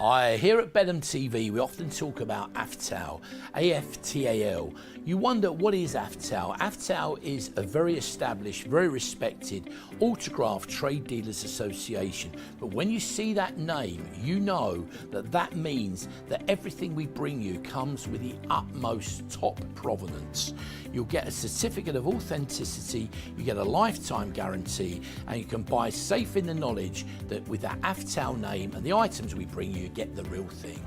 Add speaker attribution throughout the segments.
Speaker 1: Hi, here at Benham TV we often talk about AFTAL, A-F-T-A-L. You wonder, what is AFTAL? AFTAL is a very established, very respected autograph trade dealers association. But when you see that name, you know that that means that everything we bring you comes with the utmost top provenance. You'll get a certificate of authenticity, you get a lifetime guarantee, and you can buy safe in the knowledge that with that AFTAL name and the items we bring you get the real thing.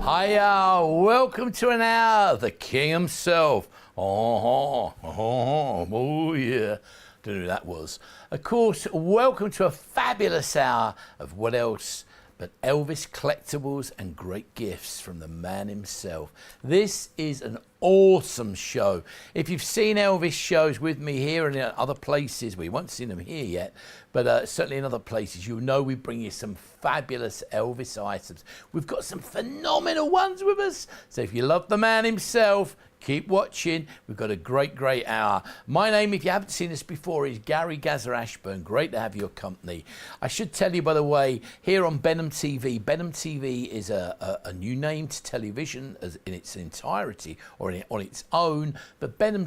Speaker 1: Hiya, welcome to an hour, the king himself. Oh yeah, don't know who that was. Of course, welcome to a fabulous hour of what else but Elvis collectibles and great gifts from the man himself. This is an awesome show. If you've seen Elvis shows with me here and in other places, we won't see them here yet, but certainly in other places, you'll know we bring you some fabulous Elvis items. We've got some phenomenal ones with us. So if you love the man himself, keep watching. We've got a great hour. My name, if you haven't seen us before, is Gary Gazza Ashburn. Great to have your company. I should tell you, by the way, here on Benham TV, Benham TV is a new name to television in its entirety, or on its own, but Benham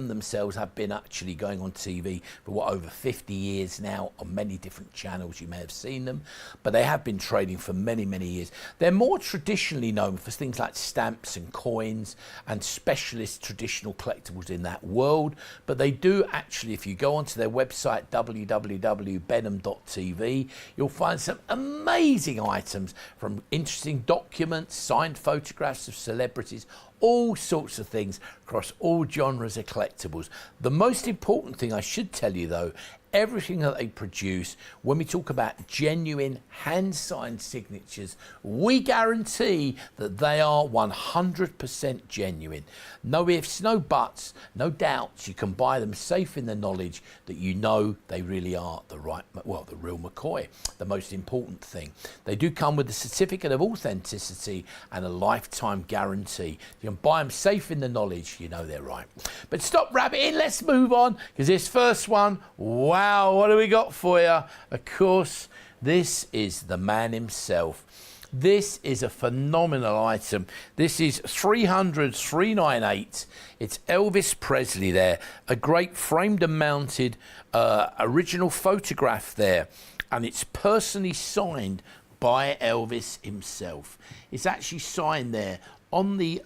Speaker 1: themselves have been actually going on TV for over 50 years now on many different channels. You may have seen them, but they have been trading for many years. They're more traditionally known for things like stamps and coins and specialist traditional collectibles in that world, but they do actually, if you go onto their website www.benham.tv, you'll find some amazing items, from interesting documents, signed photographs of celebrities, all sorts of things across all genres of collectibles. The most important thing I should tell you though, everything that they produce, when we talk about genuine hand-signed signatures, we guarantee that they are 100% genuine. No ifs, no buts, no doubts. You can buy them safe in the knowledge that you know they really are the real McCoy, the most important thing. They do come with a certificate of authenticity and a lifetime guarantee. You can buy them safe in the knowledge you know they're right. But stop rabbiting, let's move on, because this first one, wow, what do we got for you? Of course, this is the man himself. This is a phenomenal item. This is 300-398. It's Elvis Presley there. A great framed and mounted original photograph there. And it's personally signed by Elvis himself. It's actually signed there on the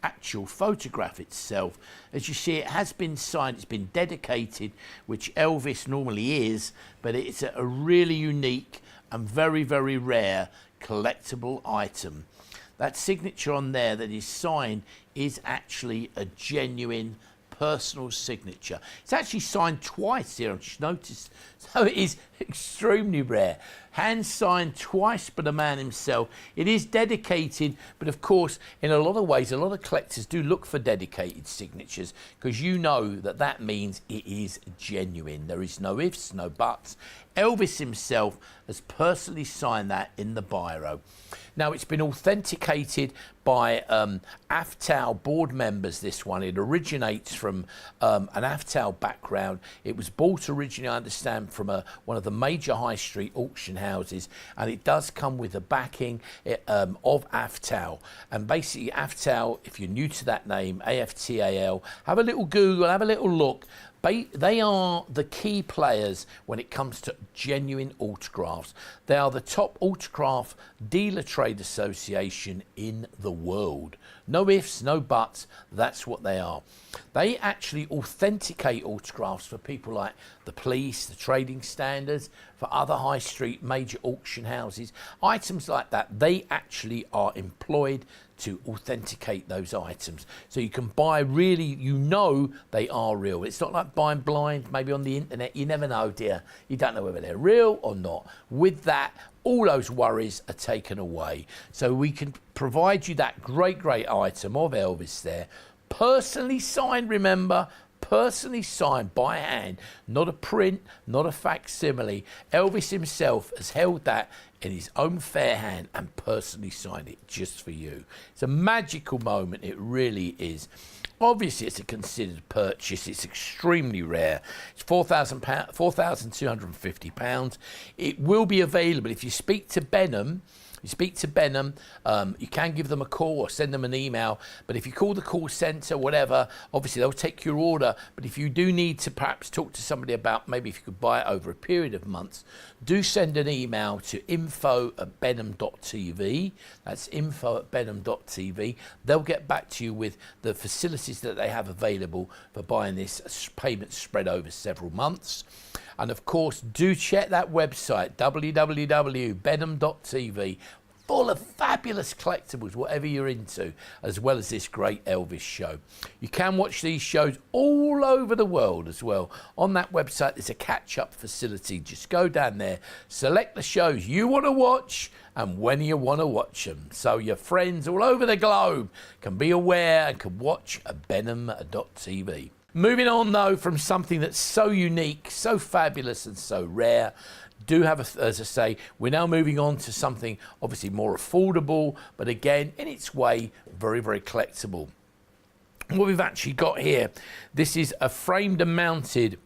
Speaker 1: actual photograph itself. As you see, it has been signed, it's been dedicated, which Elvis normally is, but it's a really unique and very rare collectible item. That signature on there that is signed is actually a genuine personal signature. It's actually signed twice here, I've just noticed, so it is extremely rare. Hand signed twice by the man himself. It is dedicated, but of course, in a lot of ways, a lot of collectors do look for dedicated signatures, because you know that that means it is genuine. There is no ifs, no buts. Elvis himself has personally signed that in the biro. Now, it's been authenticated by AFTAL board members, this one. It originates from an AFTAL background. It was bought originally, I understand, from one of the major high street auction houses, and it does come with the backing of AFTAL. And basically, AFTAL, if you're new to that name, AFTAL, have a little Google, have a little look. They are the key players when it comes to genuine autographs. They are the top autograph dealer trade association in the world. No ifs, no buts, that's what they are. They actually authenticate autographs for people like the police, the trading standards, for other high street major auction houses, items like that. They actually are employed to authenticate those items. So you can buy, really, you know they are real. It's not like buying blind, maybe on the internet. You never know, dear. You don't know whether they're real or not. With that, all those worries are taken away. So we can provide you that great item of Elvis there. Personally signed, remember, personally signed by hand, not a print, not a facsimile. Elvis himself has held that in his own fair hand and personally sign it just for you. It's a magical moment, it really is. Obviously, it's a considered purchase. It's extremely rare. It's £4,250. It will be available if you speak to Benham. You can give them a call or send them an email. But if you call the call centre, whatever, obviously they'll take your order. But if you do need to perhaps talk to somebody about maybe if you could buy it over a period of months, do send an email to info@benham.tv. That's info@benham.tv. They'll get back to you with the facilities that they have available for buying this payment spread over several months. And of course, do check that website, www.benham.tv, full of fabulous collectibles, whatever you're into, as well as this great Elvis show. You can watch these shows all over the world as well. On that website, there's a catch-up facility. Just go down there, select the shows you want to watch, and when you want to watch them. So your friends all over the globe can be aware and can watch Benham.tv. Moving on, though, from something that's so unique, so fabulous and so rare, as I say, we're now moving on to something obviously more affordable, but again, in its way, very, very collectible. What we've actually got here, this is a framed and mounted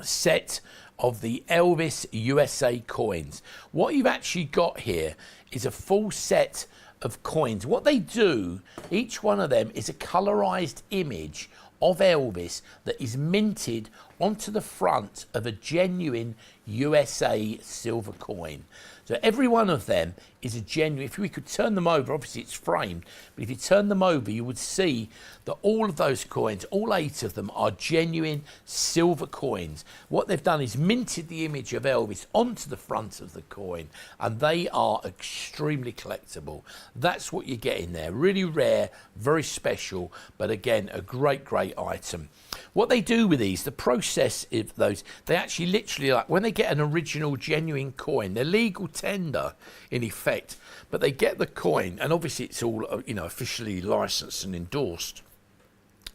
Speaker 1: set of the Elvis USA coins. What you've actually got here is a full set of coins. What they do, each one of them is a colorized image of Elvis that is minted onto the front of a genuine USA silver coin. So every one of them is a genuine. If we could turn them over, obviously it's framed, but if you turn them over, you would see that all of those coins, all 8 of them, are genuine silver coins. What they've done is minted the image of Elvis onto the front of the coin, and they are extremely collectible. That's what you get in there. Really rare, very special, but again, a great, great item. What they do with these, the process of those, they actually literally, like when they get an original genuine coin, they're legal tender in effect, but they get the coin, and obviously it's all officially licensed and endorsed.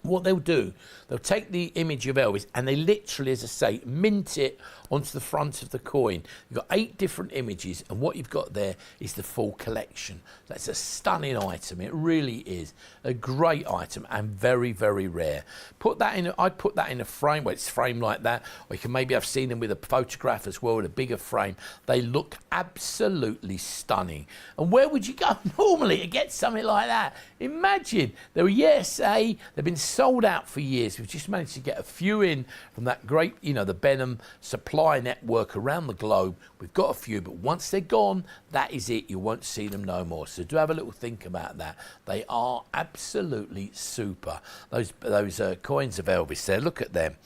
Speaker 1: What they'll do, they'll take the image of Elvis and they literally, as I say, mint it onto the front of the coin. You've got 8 different images, and what you've got there is the full collection. That's a stunning item. It really is a great item and very, very rare. I'd put that in a frame where it's framed like that, or you can maybe have seen them with a photograph as well, with a bigger frame. They look absolutely stunning. And where would you go normally to get something like that? Imagine, they're USA, they've been sold out for years. We've just managed to get a few in from that great, the Benham supply network around the globe. We've got a few, but once they're gone, that is it. You won't see them no more. So do have a little think about that. They are absolutely super. Those coins of Elvis there, look at them.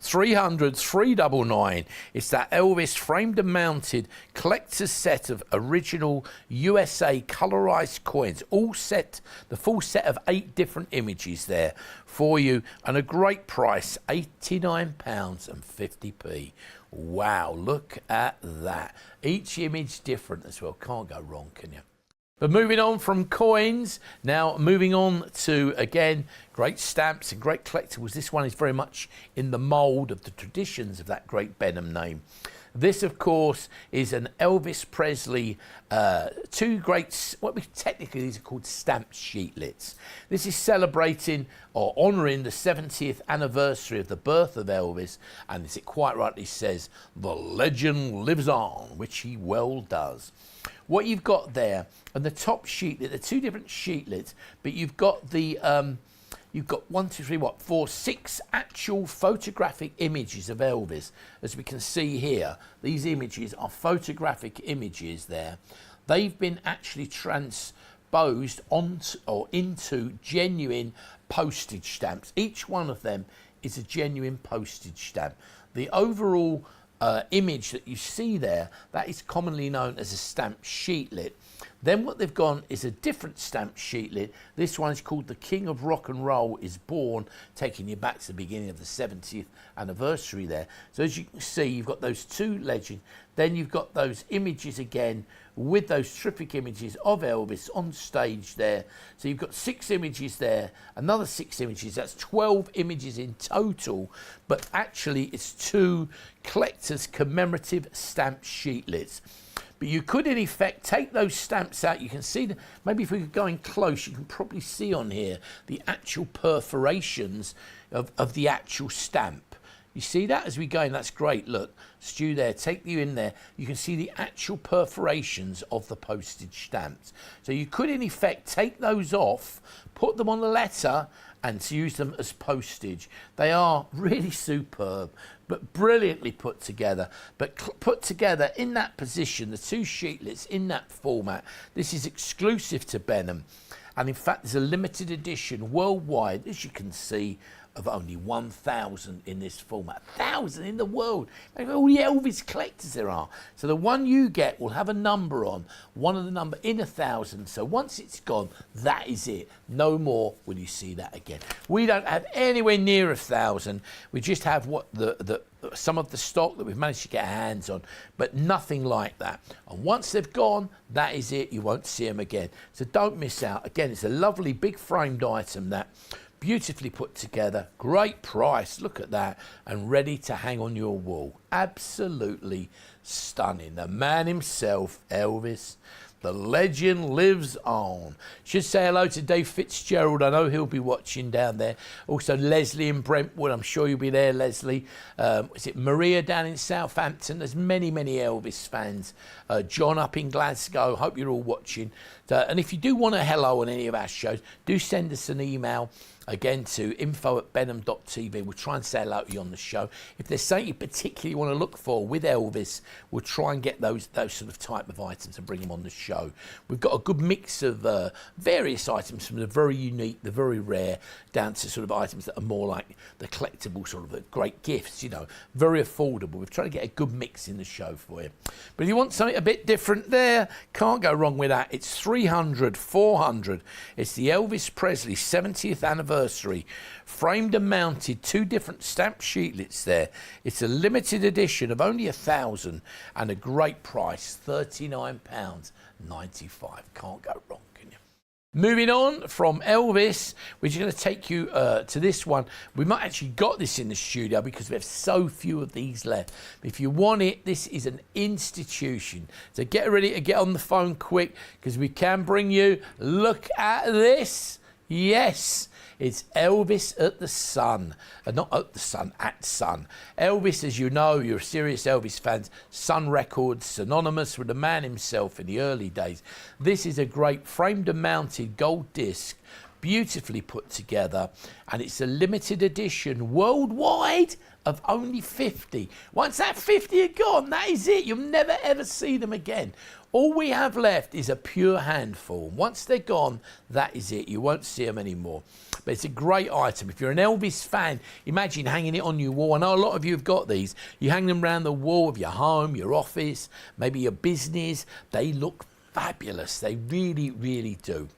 Speaker 1: 300, 399. It's that Elvis framed and mounted collector's set of original USA colorized coins, all set, the full set of 8 different images there for you, and a great price, £89.50. Wow, look at that. Each image different as well. Can't go wrong, can you? But moving on from coins, now moving on to, again, great stamps and great collectibles. This one is very much in the mould of the traditions of that great Benham name. This, of course, is an Elvis Presley, 2 great, technically these are called stamp sheetlets. This is celebrating or honouring the 70th anniversary of the birth of Elvis, and as it quite rightly says, the legend lives on, which he well does. What you've got there, and the top sheetlet, the 2 different sheetlets, but you've got the, you've got 6 actual photographic images of Elvis. As we can see here, these images are photographic images there. They've been actually transposed onto or into genuine postage stamps. Each one of them is a genuine postage stamp. The overall image that you see there, that is commonly known as a stamp sheetlet. Then what they've gone is a different stamp sheetlet. This one is called The King of Rock and Roll is Born, taking you back to the beginning of the 70th anniversary there. So as you can see, you've got those 2 legends. Then you've got those images again with those terrific images of Elvis on stage there. So you've got 6 images there, another 6 images. That's 12 images in total, but actually it's 2 collector's commemorative stamp sheetlets. But you could, in effect, take those stamps out. You can see, maybe if we could go in close, you can probably see on here the actual perforations of the actual stamp. You see that as we go in? That's great. Look, Stu there, take you in there. You can see the actual perforations of the postage stamps. So you could, in effect, take those off, put them on the letter, and use them as postage. They are really superb, but brilliantly put together. But put together in that position, the two sheetlets in that format. This is exclusive to Benham. And in fact, there's a limited edition worldwide, as you can see, of only 1,000 in this format. 1,000 in the world. All the Elvis collectors there are. So the one you get will have a number on, one of the number in 1,000. So once it's gone, that is it. No more will you see that again. We don't have anywhere near 1,000. We just have what some of the stock that we've managed to get our hands on, but nothing like that. And once they've gone, that is it. You won't see them again. So don't miss out. Again, it's a lovely big framed item that beautifully put together, great price, look at that, and ready to hang on your wall. Absolutely stunning. The man himself, Elvis, the legend lives on. Should say hello to Dave Fitzgerald. I know he'll be watching down there. Also Leslie in Brentwood. I'm sure you'll be there, Leslie. Is it Maria down in Southampton? There's many, many Elvis fans. John up in Glasgow. Hope you're all watching. And if you do want a hello on any of our shows, do send us an email. Again, to info@benham.tv. We'll try and say hello to you on the show. If there's something you particularly want to look for with Elvis, we'll try and get those sort of type of items and bring them on the show. We've got a good mix of various items, from the very unique, the very rare, down to sort of items that are more like the collectible sort of great gifts, you know, very affordable. We've tried to get a good mix in the show for you. But if you want something a bit different there, can't go wrong with that. It's 300, 400. It's the Elvis Presley 70th anniversary. Framed and mounted, two different stamp sheetlets there. It's a limited edition of only 1,000 and a great price, £39.95. Can't go wrong, can you? Moving on from Elvis, we're just going to take you to this one. We might actually got this in the studio because we have so few of these left. If you want it, this is an institution. So get ready to get on the phone quick, because we can bring you, look at this. Yes, it's Elvis at the Sun. Not at the Sun, at Sun. Elvis, as you know, you're serious Elvis fans, Sun Records, synonymous with the man himself in the early days. This is a great framed and mounted gold disc, beautifully put together, and it's a limited edition worldwide of only 50. Once that 50 are gone, that is it. You'll never ever see them again. All we have left is a pure handful. Once they're gone, that is it. You won't see them anymore. But it's a great item. If you're an Elvis fan, imagine hanging it on your wall. I know a lot of you have got these. You hang them around the wall of your home, your office, maybe your business. They look fabulous. They really, really do.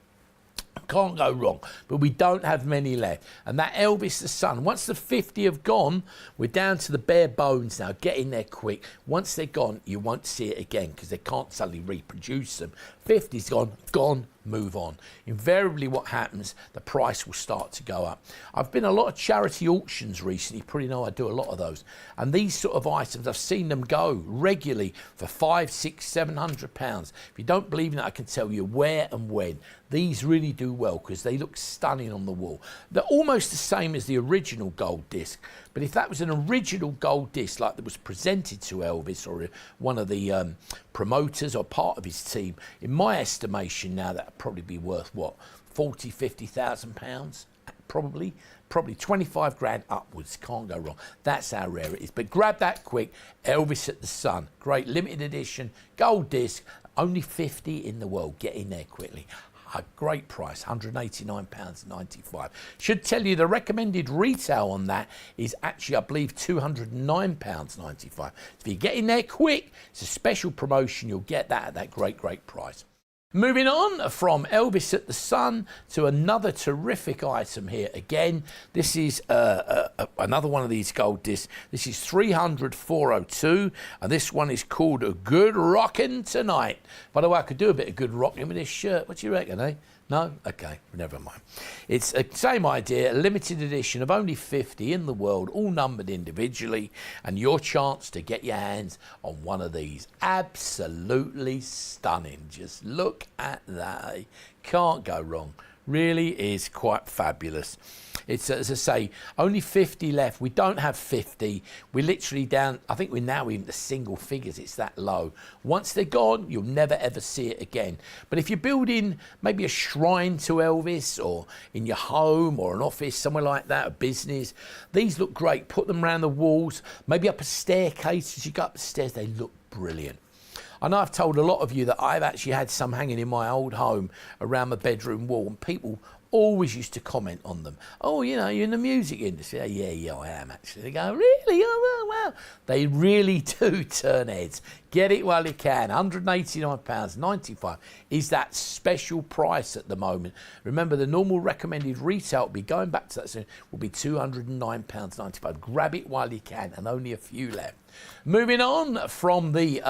Speaker 1: Can't go wrong, but we don't have many left. And that Elvis the Sun, once the 50 have gone, we're down to the bare bones now. Get in there quick. Once they're gone, you won't see it again, because they can't suddenly reproduce them. 50's gone, move on. Invariably what happens, the price will start to go up. I've been a lot of charity auctions recently. You probably know I do a lot of those. And these sort of items, I've seen them go regularly for £500, £600, £700. If you don't believe in it, I can tell you where and when. These really do well, because they look stunning on the wall. They're almost the same as the original gold disc. But if that was an original gold disc, like that was presented to Elvis or one of the promoters or part of his team, in my estimation now, that would probably be worth, what, 40, 50,000 pounds? Probably 25 grand upwards. Can't go wrong. That's how rare it is. But grab that quick. Elvis at the Sun. Great limited edition gold disc. Only 50 in the world. Get in there quickly. A great price, £189.95. Should tell you the recommended retail on that is actually, I believe, £209.95. So if you get in there quick, it's a special promotion. You'll get that at that great, great price. Moving on from Elvis at the Sun to another terrific item here. Again, this is another one of these gold discs. This is 300 402, and this one is called A Good Rockin' Tonight. By the way, I could do a bit of good rocking with this shirt. What do you reckon, eh? No? Okay, never mind. It's the same idea, a limited edition of only 50 in the world, all numbered individually, and your chance to get your hands on one of these. Absolutely stunning. Just look at that. Can't go wrong. Really is quite fabulous. It's, as I say, only 50 left. We don't have 50. We're literally down, I think we're now in the single figures. It's that low. Once they're gone, you'll never ever see it again. But if you're building maybe a shrine to Elvis, or in your home or an office, somewhere like that, a business, these look great. Put them around the walls, maybe up a staircase. As you go up the stairs, they look brilliant. I know I've told a lot of you that I've actually had some hanging in my old home around my bedroom wall, and people always used to comment on them. Oh, you know, you're in the music industry. Oh, yeah, I am actually. They go, really? Oh, wow. They really do turn heads. Get it while you can. £189.95 is that special price at the moment. Remember, the normal recommended retail will be, going back to that soon, will be £209.95. Grab it while you can, and only a few left. Moving on from the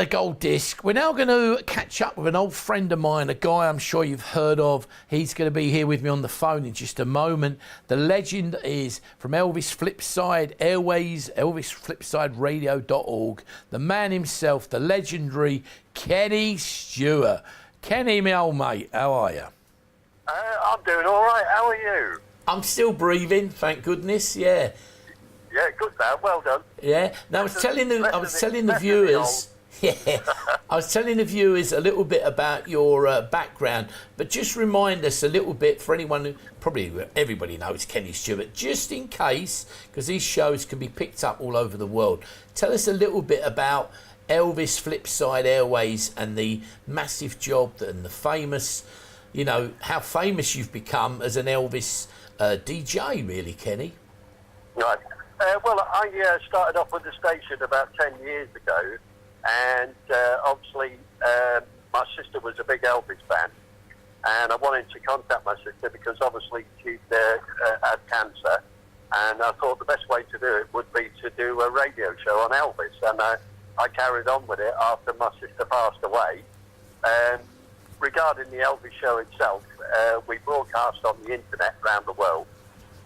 Speaker 1: gold disc, we're now going to catch up with an old friend of mine, a guy I'm sure you've heard of. He's going to be here with me on the phone in just a moment. The legend is from Elvis Flipside Airways, elvisflipsideradio.org. The man himself, the legendary Kenny Stewart. Kenny, my old mate, how are you?
Speaker 2: I'm doing all right. How are you?
Speaker 1: I'm still breathing, thank goodness, yeah.
Speaker 2: Yeah, good man. Well done.
Speaker 1: Yeah. Now I was telling the viewers. Yeah, I was telling the viewers a little bit about your background, but just remind us a little bit for anyone who probably everybody knows Kenny Stewart, just in case, because these shows can be picked up all over the world. Tell us a little bit about Elvis Flipside Airways and the massive job and the famous, you know, how famous you've become as an Elvis DJ, really, Kenny.
Speaker 2: Right. Well, I started off with the station about 10 years ago, and obviously my sister was a big Elvis fan, and I wanted to contact my sister because obviously she'd had cancer, and I thought the best way to do it would be to do a radio show on Elvis, and I carried on with it after my sister passed away. Regarding the Elvis show itself, we broadcast on the internet around the world.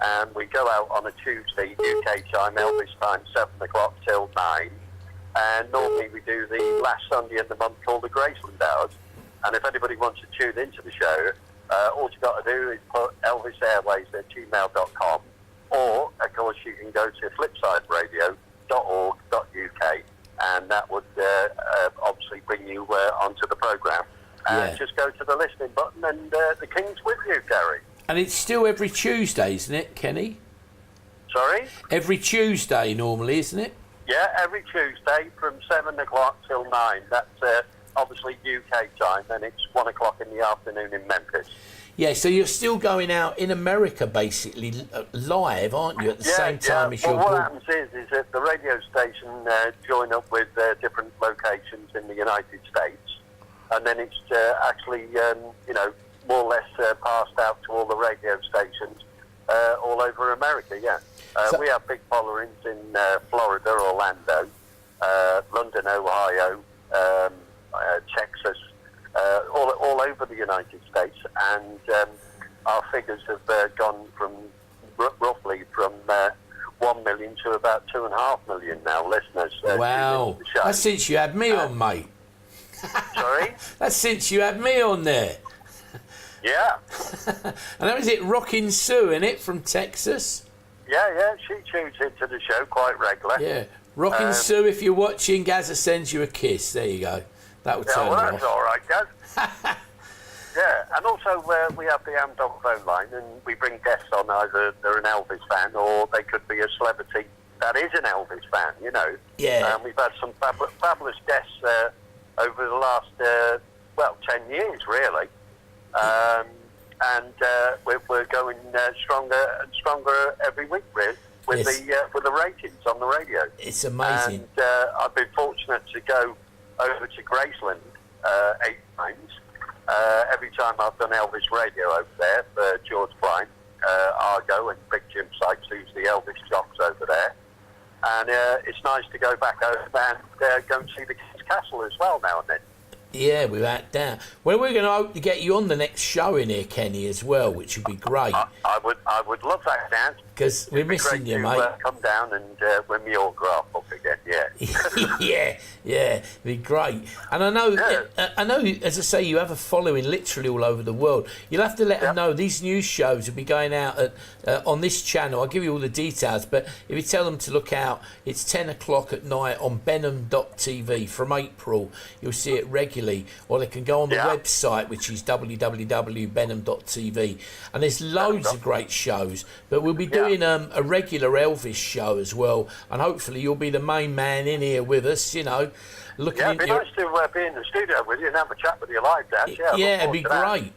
Speaker 2: And we go out on a Tuesday, UK time, Elvis time, 7 o'clock till 9. And normally we do the last Sunday in the month called the Graceland Hours. And if anybody wants to tune into the show, all you've got to do is put elvisairways@gmail.com. Or, of course, you can go to flipsideradio.org.uk. And that would obviously bring you onto the programme. And just go to the listening button, and the King's with you, Gary.
Speaker 1: And it's still every Tuesday, isn't it, Kenny?
Speaker 2: Sorry?
Speaker 1: Every Tuesday normally, isn't it?
Speaker 2: Yeah, every Tuesday from 7 o'clock till 9. That's obviously UK time, and it's 1 o'clock in the afternoon in Memphis.
Speaker 1: Yeah, so you're still going out in America, basically, live, aren't you, at the same time as your...
Speaker 2: Well, what happens is that the radio station join up with different locations in the United States, and then it's actually, you know, more or less passed out to all the radio stations all over America, yeah. We have big followings in Florida, Orlando, London, Ohio, Texas, all over the United States, and our figures have gone from roughly from 1 million to about 2.5 million now listeners.
Speaker 1: Wow, that's since you had me on, mate.
Speaker 2: Sorry?
Speaker 1: That's since you had me on there.
Speaker 2: Yeah.
Speaker 1: And that was it, Rockin' Sue, innit, from Texas?
Speaker 2: Yeah, she tunes into the show quite regularly.
Speaker 1: Yeah, Rockin' Sue, if you're watching, Gazza sends you a kiss. There you go. That will turn
Speaker 2: well,
Speaker 1: you
Speaker 2: that's
Speaker 1: off.
Speaker 2: all right, Gaz. Yeah, and also we have the Amdog phone line, and we bring guests on, either they're an Elvis fan or they could be a celebrity that is an Elvis fan, you know.
Speaker 1: Yeah.
Speaker 2: We've had some fabulous guests over the last, 10 years, really. And we're going stronger and stronger every week, really, with the ratings on the radio.
Speaker 1: It's amazing.
Speaker 2: And I've been fortunate to go over to Graceland 8 times. Every time I've done Elvis radio over there for George Klein, Argo, and Big Jim Sykes, who's the Elvis jocks over there. And it's nice to go back over and go and see the King's Castle as well now and then.
Speaker 1: Yeah, without doubt. Well, we're going to hope to get you on the next show in here, Kenny, as well, which would be great.
Speaker 2: I would love that, Dan.
Speaker 1: Because we're missing you, mate.
Speaker 2: Come down and win me autograph up again, yeah.
Speaker 1: yeah, it'd be great. And I know, as I say, you have a following literally all over the world. You'll have to let them know these news shows will be going out on this channel. I'll give you all the details, but if you tell them to look out, it's 10 o'clock at night on Benham.tv from April. You'll see it regularly, or they can go on the website, which is www.benham.tv, and there's loads of great shows. But we'll be doing a regular Elvis show as well, and hopefully you'll be the main man in here with us, you know.
Speaker 2: It'd be nice to be in the studio with you and have a chat with you live, Dan.
Speaker 1: Yeah, it'd be great.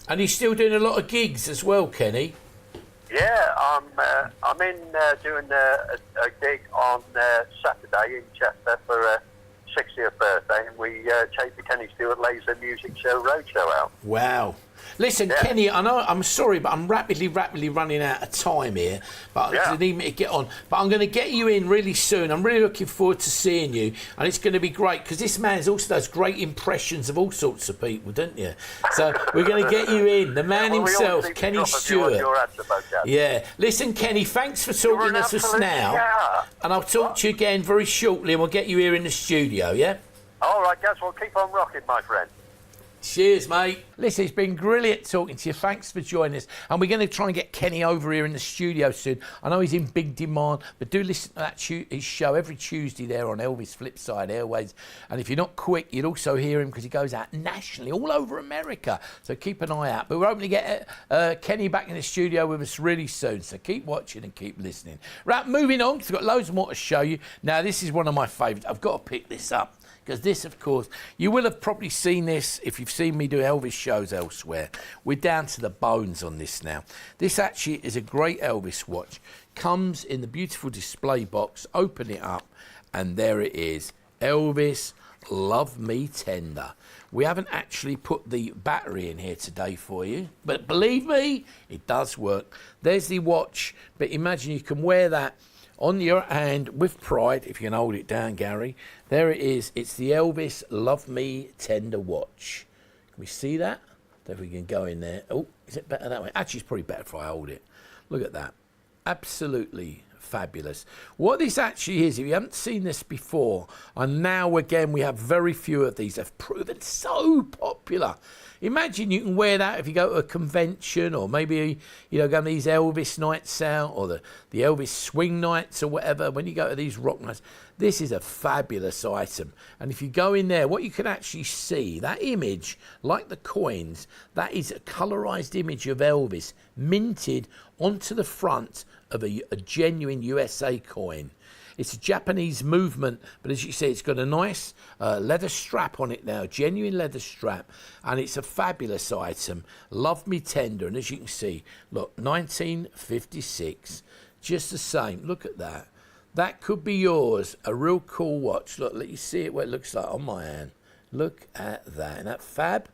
Speaker 1: And you're still doing a lot of gigs as well, Kenny.
Speaker 2: Yeah, I'm in doing a gig on Saturday in Chester for a 60th birthday, and we take the Kenny Stewart Laser Music Show Roadshow out.
Speaker 1: Wow. Listen, Kenny, I know I'm sorry, but I'm rapidly running out of time here. But I need me to get on. But I'm going to get you in really soon. I'm really looking forward to seeing you, and it's going to be great because this man also does great impressions of all sorts of people, don't you? So we're going to get you in, the man himself, Kenny Stewart. Yeah. Listen, Kenny, thanks for talking to us now, and I'll talk to you again very shortly, and we'll get you here in the studio. Yeah.
Speaker 2: All right, guys. Well, keep on rocking, my friend.
Speaker 1: Cheers, mate. Listen, it's been brilliant talking to you. Thanks for joining us. And we're going to try and get Kenny over here in the studio soon. I know he's in big demand, but do listen to his show every Tuesday there on Elvis Flipside Airways. And if you're not quick, you'd also hear him because he goes out nationally, all over America. So keep an eye out. But we're hoping to get Kenny back in the studio with us really soon. So keep watching and keep listening. Right, moving on, because I've got loads more to show you. Now, this is one of my favourites. I've got to pick this up. Because this, of course, you will have probably seen this if you've seen me do Elvis shows elsewhere. We're down to the bones on this now. This actually is a great Elvis watch. Comes in the beautiful display box. Open it up, and there it is. Elvis, Love Me Tender. We haven't actually put the battery in here today for you, but believe me, it does work. There's the watch, but imagine you can wear that on your hand with pride, if you can hold it down, Gary. There it is. It's the Elvis Love Me Tender watch. Can we see that? Don't know if we can go in there. Oh, is it better that way? Actually, it's probably better if I hold it. Look at that. Absolutely fabulous. What this actually is, if you haven't seen this before, and now again we have very few of these, have proven so popular. Imagine you can wear that if you go to a convention, or maybe, you know, go to these Elvis nights out, or the Elvis swing nights or whatever. When you go to these rock nights, this is a fabulous item. And if you go in there, what you can actually see, that image, like the coins, that is a colorized image of Elvis minted onto the front of a genuine USA coin. It's a Japanese movement, but as you see, it's got a nice leather strap on it now, genuine leather strap, and it's a fabulous item. Love Me Tender, and as you can see, look, 1956, just the same. Look at that. That could be yours, a real cool watch. Look, let you see it what it looks like on my hand. Look at that. Isn't that fab?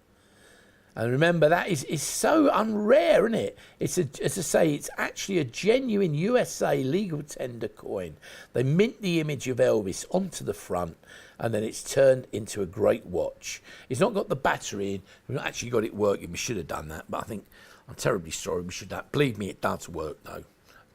Speaker 1: And remember, that is so unrare, isn't it? It's as I say, it's actually a genuine USA legal tender coin. They mint the image of Elvis onto the front, and then it's turned into a great watch. It's not got the battery in. We've not actually got it working. We should have done that, but I think I'm terribly sorry. We should have. Believe me, it does work, though.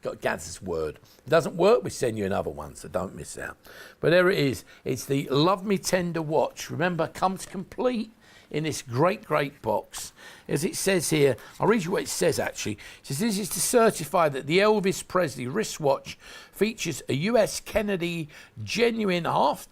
Speaker 1: Got Gaz's word. If it doesn't work, we send you another one, so don't miss out. But there it is. It's the Love Me Tender watch. Remember, comes complete in this great box. As it says here, I'll read you what it says actually. It says, this is to certify that the Elvis Presley wristwatch features a US Kennedy genuine $half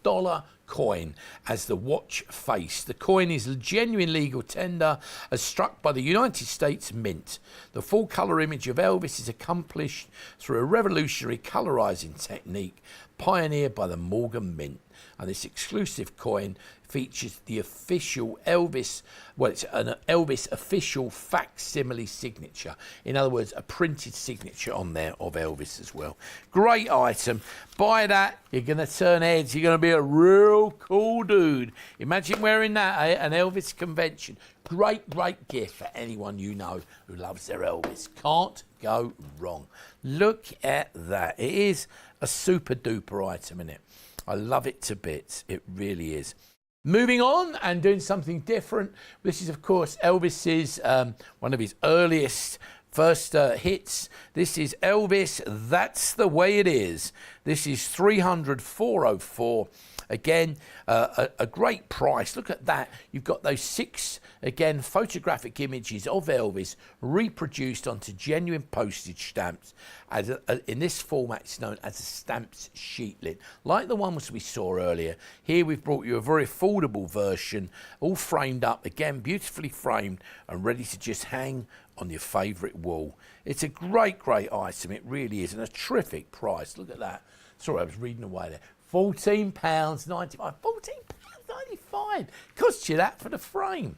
Speaker 1: coin as the watch face. The coin is a genuine legal tender as struck by the United States Mint. The full colour image of Elvis is accomplished through a revolutionary colorizing technique pioneered by the Morgan Mint. And this exclusive coin features the official Elvis, well, it's an Elvis official facsimile signature. In other words, a printed signature on there of Elvis as well. Great item. Buy that, you're going to turn heads. You're going to be a real cool dude. Imagine wearing that at an Elvis convention. Great gift for anyone you know who loves their Elvis. Can't go wrong. Look at that. It is a super duper item, isn't it? I love it to bits. It really is. Moving on and doing something different. This is, of course, Elvis's, one of his earliest first hits. This is Elvis, That's the Way It Is. This is 300,404. Again, a great price. Look at that. You've got those 6, again, photographic images of Elvis reproduced onto genuine postage stamps. In this format, it's known as a stamped sheetlet, like the ones we saw earlier. Here we've brought you a very affordable version, all framed up, again, beautifully framed and ready to just hang on your favourite wall. It's a great, great item. It really is, and a terrific price. Look at that. Sorry, I was reading away there. £14.95. £14.95. Costs you that for the frame.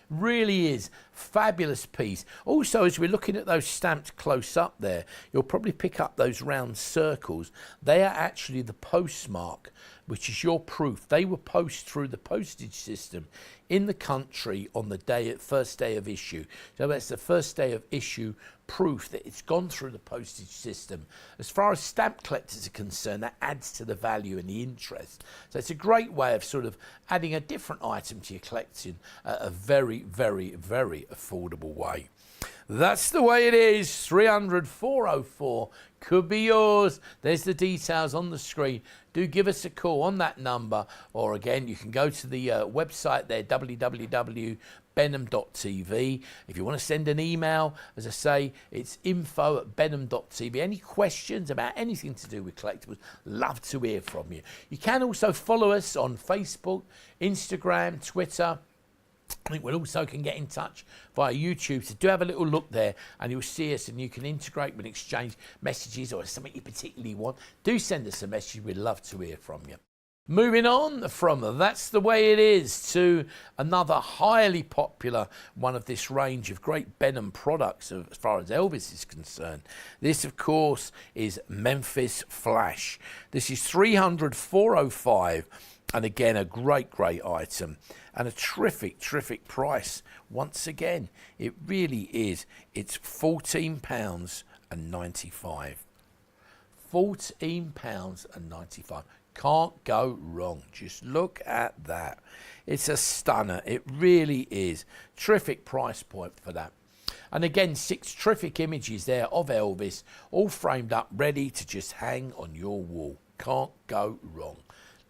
Speaker 1: Really is. Fabulous piece. Also, as we're looking at those stamps close up there, you'll probably pick up those round circles. They are actually the postmark, which is your proof. They were posted through the postage system in the country on the first day of issue. So that's the first day of issue proof that it's gone through the postage system. As far as stamp collectors are concerned, that adds to the value and the interest. So it's a great way of sort of adding a different item to your collection at a very, very, very affordable way. That's the way it is. 300,404 could be yours. There's the details on the screen. Do give us a call on that number, or again, you can go to the website there, www.benham.tv. If you want to send an email, as I say, it's info@benham.tv. Any questions about anything to do with collectibles, love to hear from you. You can also follow us on Facebook, Instagram, Twitter. I think we also can get in touch via YouTube, so do have a little look there and you'll see us, and you can integrate and exchange messages, or something you particularly want. Do send us a message, we'd love to hear from you. Moving on from That's the Way It Is to another highly popular one of this range of great Benham products as far as Elvis is concerned. This, of course, is Memphis Flash. This is 300,405. And again, a great, great item and a terrific, terrific price. Once again, it really is. It's £14.95. £14.95. Can't go wrong. Just look at that. It's a stunner. It really is. Terrific price point for that. And again, 6 terrific images there of Elvis, all framed up, ready to just hang on your wall. Can't go wrong.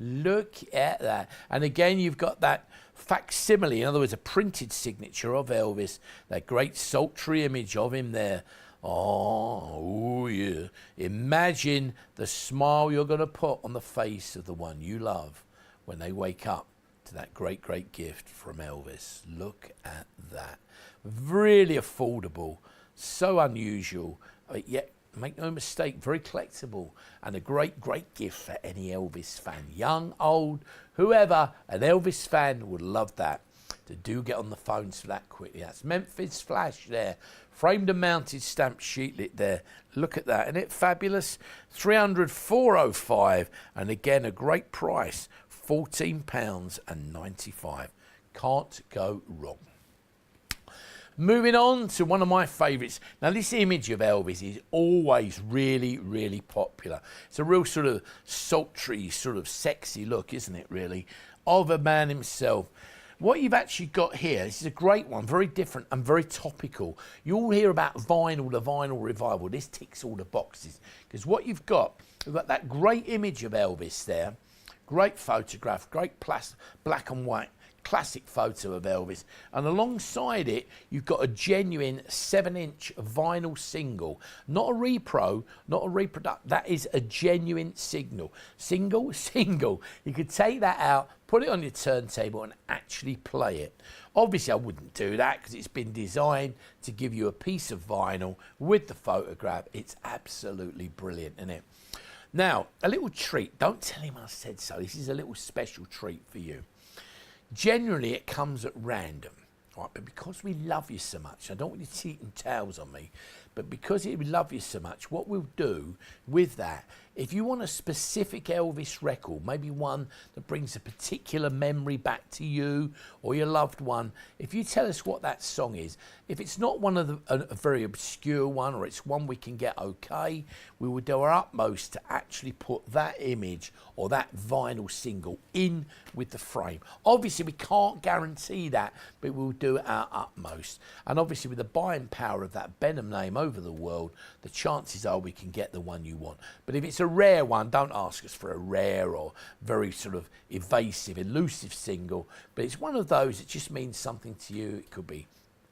Speaker 1: Look at that. And again, you've got that facsimile, in other words, a printed signature of Elvis, that great sultry image of him there. Oh, yeah. Imagine the smile you're going to put on the face of the one you love when they wake up to that great, great gift from Elvis. Look at that. Really affordable, so unusual, but yet, make no mistake, very collectible, and a great, great gift for any Elvis fan. Young, old, whoever, an Elvis fan would love that. So do get on the phones for that quickly. That's Memphis Flash there. Framed and mounted stamped sheetlet there. Look at that. Isn't it fabulous? 300,405. And again, a great price. £14.95. Can't go wrong. Moving on to one of my favourites. Now, this image of Elvis is always really, really popular. It's a real sort of sultry, sort of sexy look, isn't it, really, of a man himself. What you've actually got here, this is a great one, very different and very topical. You all hear about vinyl, the vinyl revival. This ticks all the boxes, because what you've got that great image of Elvis there, great photograph, great black and white, classic photo of Elvis, and alongside it you've got a genuine 7-inch vinyl single, not a repro, not a reproduct. That is a genuine single. You could take that out, put it on your turntable and actually play it. Obviously I wouldn't do that, because it's been designed to give you a piece of vinyl with the photograph. It's absolutely brilliant, isn't it? Now, a little treat. Don't tell him I said so. This is a little special treat for you. Generally, it comes at random, right? But because we love you so much, I don't want you cheating tails on me. but because he loves you so much, what we'll do with that, if you want a specific Elvis record, maybe one that brings a particular memory back to you or your loved one, if you tell us what that song is, if it's not one of a very obscure one, or it's one we can get okay, we will do our utmost to actually put that image or that vinyl single in with the frame. Obviously, we can't guarantee that, but we'll do our utmost. And obviously, with the buying power of that Benham name over the world, the chances are we can get the one you want. But if it's a rare one, don't ask us for a rare or very sort of evasive, elusive single, but it's one of those that just means something to you. It could be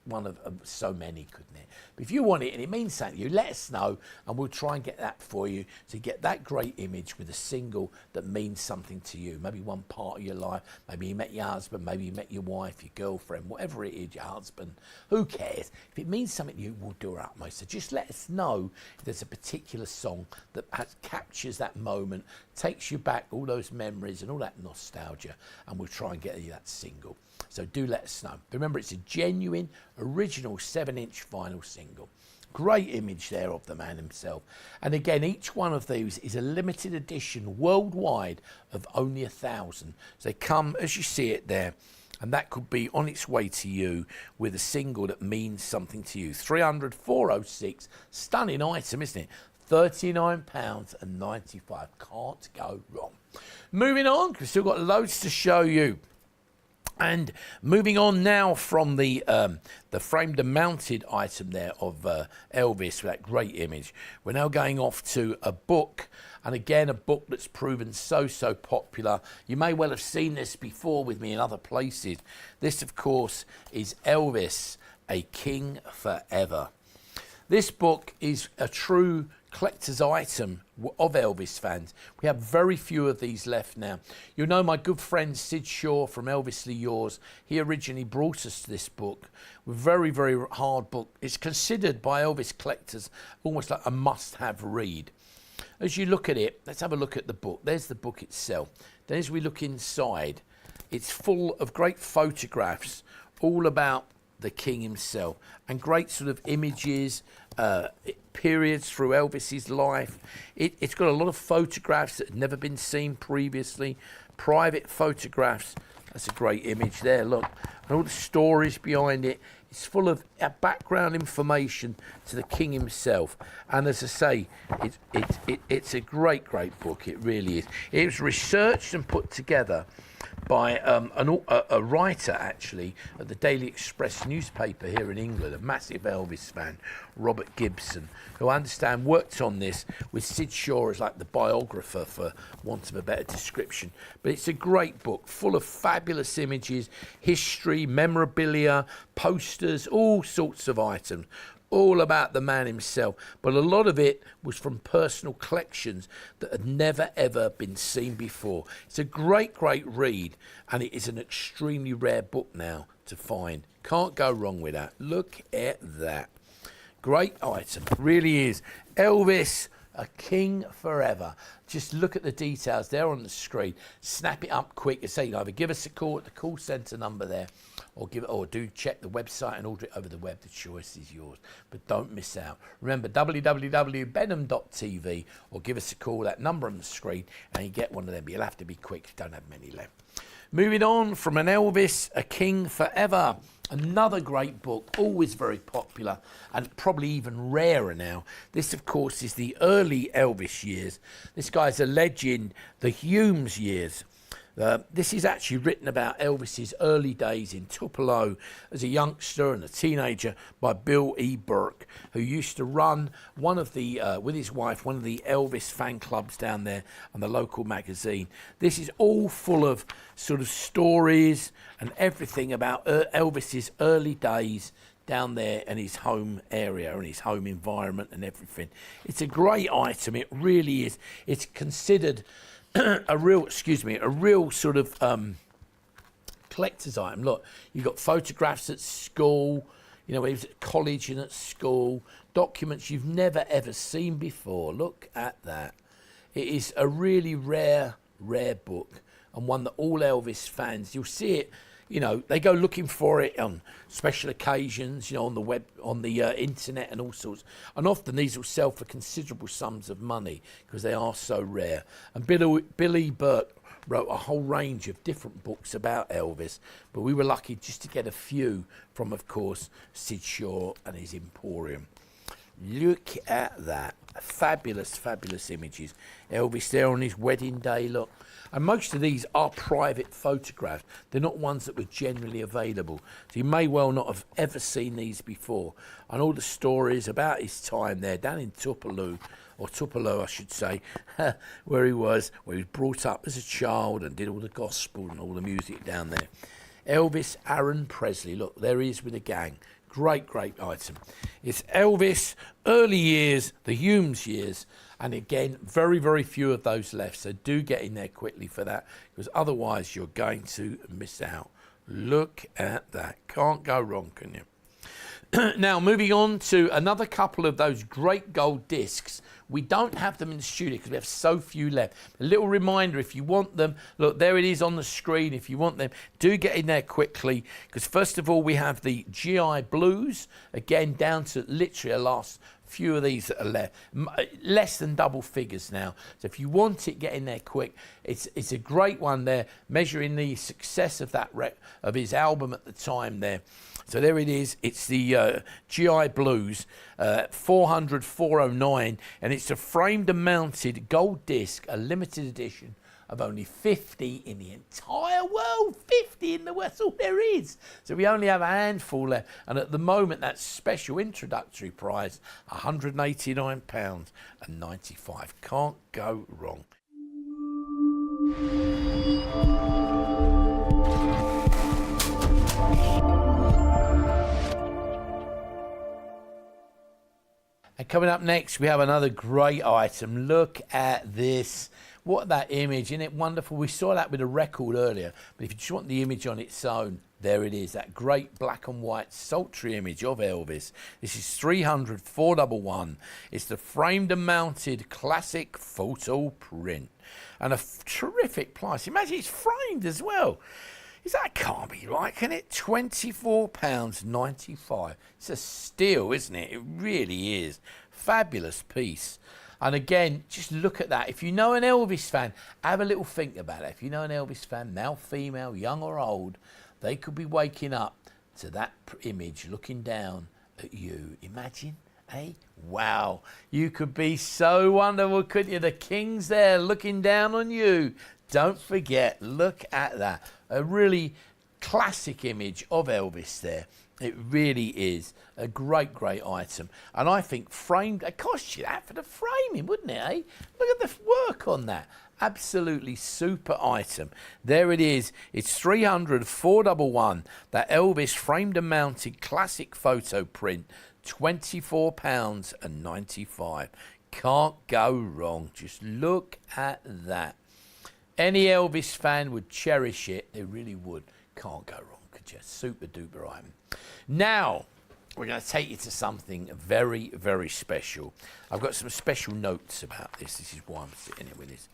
Speaker 1: one of so many, couldn't it? But if you want it and it means something to you, let us know and we'll try and get that for you, to get that great image with a single that means something to you. Maybe one part of your life, maybe you met your husband, maybe you met your wife, your girlfriend, whatever it is, your husband, who cares? If it means something to you, we'll do our utmost. So just let us know if there's a particular song that captures that moment, takes you back all those memories and all that nostalgia, and we'll try and get you that single. So do let us know. Remember, it's a genuine, original 7-inch vinyl single. Great image there of the man himself. And again, each one of these is a limited edition worldwide of only 1,000. So they come, as you see it there, and that could be on its way to you with a single that means something to you. 300, 406, stunning item, isn't it? £39.95. Can't go wrong. Moving on, we've still got loads to show you. And moving on now from the framed and mounted item there of Elvis with that great image, we're now going off to a book, and again a book that's proven so popular. You may well have seen this before with me in other places. This, of course, is Elvis, A King Forever. This book is a true collector's item of Elvis fans. We have very few of these left now. You'll know my good friend Sid Shaw from Elvisly Yours. He originally brought us this book. Very hard book. It's considered by Elvis collectors almost like a must-have read. As you look at it, let's have a look at the book. There's the book itself. Then as we look inside, it's full of great photographs all about the king himself, and great sort of images, periods through Elvis's life. It's got a lot of photographs that had never been seen previously, private photographs. That's a great image there, look, and all the stories behind it. It's full of background information to the king himself, and as I say, it's a great book. It really is. It was researched and put together by a writer, actually, at the Daily Express newspaper here in England, a massive Elvis fan, Robert Gibson, who I understand worked on this with Sid Shaw as like the biographer, for want of a better description. But it's a great book, full of fabulous images, history, memorabilia, posters, all sorts of items, all about the man himself, but a lot of it was from personal collections that had never ever been seen before. It's a great read, and it is an extremely rare book now to find. Can't go wrong with that. Look at that. Great item, really is. Elvis, A King Forever. Just look at the details there on the screen. Snap it up quick. You say, either give us a call at the call centre number there, or do check the website and order it over the web. The choice is yours, but don't miss out. Remember, www.benham.tv, or give us a call, that number on the screen, and you get one of them. You'll have to be quick, don't have many left. Moving on from an Elvis, A King Forever. Another great book, always very popular and probably even rarer now. This, of course, is the early Elvis years. This guy's a legend, the Humes years. This is actually written about Elvis's early days in Tupelo as a youngster and a teenager by Bill E. Burke, who used to run one of the, with his wife, one of the Elvis fan clubs down there on the local magazine. This is all full of sort of stories and everything about Elvis's early days down there in his home area and his home environment and everything. It's a great item, it really is. It's considered a real sort of collector's item. Look, you've got photographs at school, you know, when he was at college and at school, documents you've never ever seen before. Look at that. It is a really rare book, and one that all Elvis fans, you'll see it you know, they go looking for it on special occasions, you know, on the web, on the internet and all sorts. And often these will sell for considerable sums of money because they are so rare. And Billy Burke wrote a whole range of different books about Elvis, but we were lucky just to get a few from, of course, Sid Shaw and his Emporium. Look at that. Fabulous, fabulous images. Elvis there on his wedding day, look. And most of these are private photographs. They're not ones that were generally available. So you may well not have ever seen these before. And all the stories about his time there down in Tupelo, or Tupelo I should say, where he was brought up as a child and did all the gospel and all the music down there. Elvis Aaron Presley, look, there he is with a gang. Great, great item. It's Elvis, early years, the Humes years, and again, very, very few of those left, so do get in there quickly for that, because otherwise you're going to miss out. Look at that. Can't go wrong, can you? Now, moving on to another couple of those great gold discs. We don't have them in the studio because we have so few left. A little reminder, if you want them, look, there it is on the screen. If you want them, do get in there quickly, because first of all, we have the GI Blues, again, down to literally a last few of these that are left, less than double figures now. So if you want it, get in there quick. It's a great one there, measuring the success of that of his album at the time there. So there it is. It's the GI Blues, 400 409, and it's a framed and mounted gold disc, a limited edition of only 50 in the entire world. 50 in the world, that's all there is. So we only have a handful left, and at the moment that special introductory price, £189.95. Can't go wrong. And coming up next, we have another great item. Look at this. What that image, isn't it wonderful? We saw that with a record earlier, but if you just want the image on its own, there it is, that great black and white sultry image of Elvis. This is 300 411. It's the framed and mounted classic photo print. And a terrific price. Imagine it's framed as well. That can't be right, can it? £24.95. It's a steal, isn't it? It really is. Fabulous piece. And again, just look at that. If you know an Elvis fan, have a little think about it. If you know an Elvis fan, male, female, young or old, they could be waking up to that image looking down at you. Imagine, eh? Wow. You could be so wonderful, couldn't you? The king's there looking down on you. Don't forget, look at that. A really classic image of Elvis there. It really is a great, great item. And I think framed, it cost you that for the framing, wouldn't it, eh? Look at the work on that. Absolutely super item. There it is. It's 300 411. That Elvis framed and mounted classic photo print. £24.95. Can't go wrong. Just look at that. Any Elvis fan would cherish it. They really would. Can't go wrong, could you? Super duper item. Now, we're going to take you to something very, very special. I've got some special notes about this. This is why I'm sitting here with this.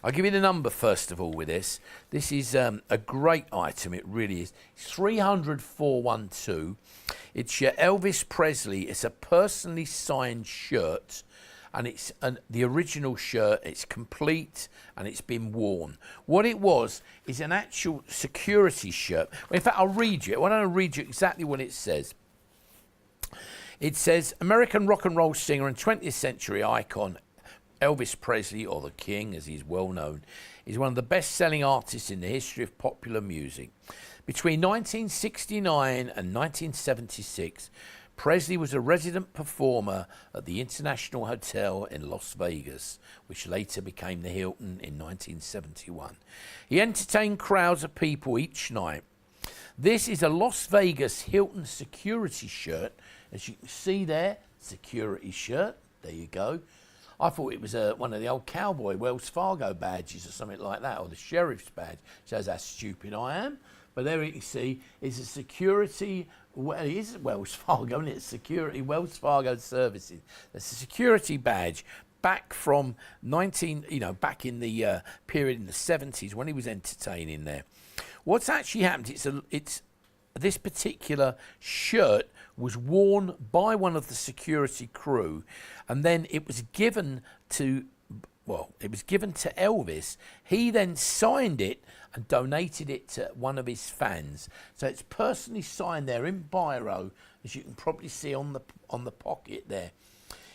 Speaker 1: I'll give you the number first of all with this. This is a great item. It really is. It's 300 412. It's your Elvis Presley. It's a personally signed shirt. And it's the original shirt, it's complete and it's been worn. What it was is an actual security shirt. In fact, I'll read you. Why don't I read you exactly what it says? It says, American rock and roll singer and 20th century icon Elvis Presley, or the King as he's well known, is one of the best-selling artists in the history of popular music. Between 1969 and 1976, Presley was a resident performer at the International Hotel in Las Vegas, which later became the Hilton in 1971. He entertained crowds of people each night. This is a Las Vegas Hilton security shirt. As you can see there, security shirt. There you go. I thought it was one of the old cowboy Wells Fargo badges or something like that, or the sheriff's badge. Shows how stupid I am. But there you can see, it's a security, well, it is Wells Fargo, isn't it? Security, Wells Fargo Services. It's a security badge back from back in the period in the 70s when he was entertaining there. What's actually happened, it's this particular shirt was worn by one of the security crew, and then it was given to Elvis. He then signed it and donated it to one of his fans. So it's personally signed there in biro, as you can probably see on the pocket there.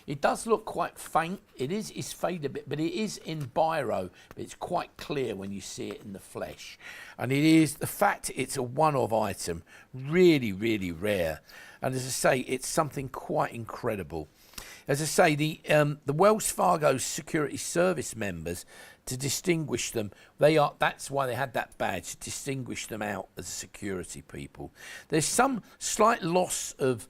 Speaker 1: It does look quite faint. It's faded a bit, but it is in biro. It's quite clear when you see it in the flesh. And it is, the fact it's a one-off item, really, really rare. And as I say, it's something quite incredible. As I say, the Wells Fargo Security Service members, to distinguish them, that's why they had that badge, to distinguish them out as security people. There's some slight loss of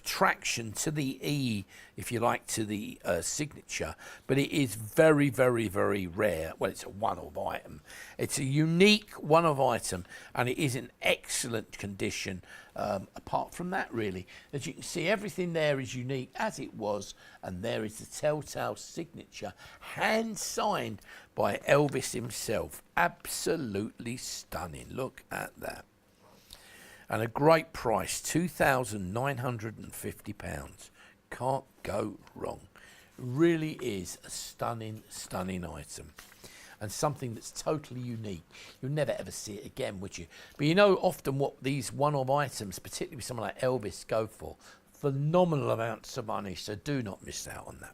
Speaker 1: traction to the E, if you like, to the signature, but it is very, very, very rare. Well, it's a one-off item. It's a unique one-off item, and it is in excellent condition. Apart from that, really, as you can see, everything there is unique as it was, and there is the telltale signature, hand signed by Elvis himself. Absolutely stunning. Look at that. And a great price, £2,950. Can't go wrong. Really is a stunning, stunning item. And something that's totally unique. You'll never ever see it again, would you? But you know often what these one-off items, particularly with someone like Elvis, go for. Phenomenal amounts of money, so do not miss out on that.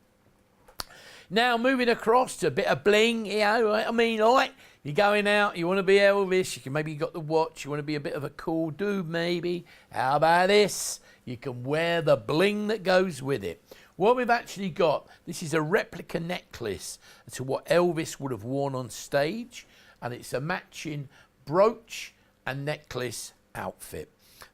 Speaker 1: Now, moving across to a bit of bling, you know, I mean, like, you're going out, you want to be Elvis, maybe you got the watch, you want to be a bit of a cool dude, maybe. How about this? You can wear the bling that goes with it. What we've actually got, this is a replica necklace to what Elvis would have worn on stage, and it's a matching brooch and necklace outfit.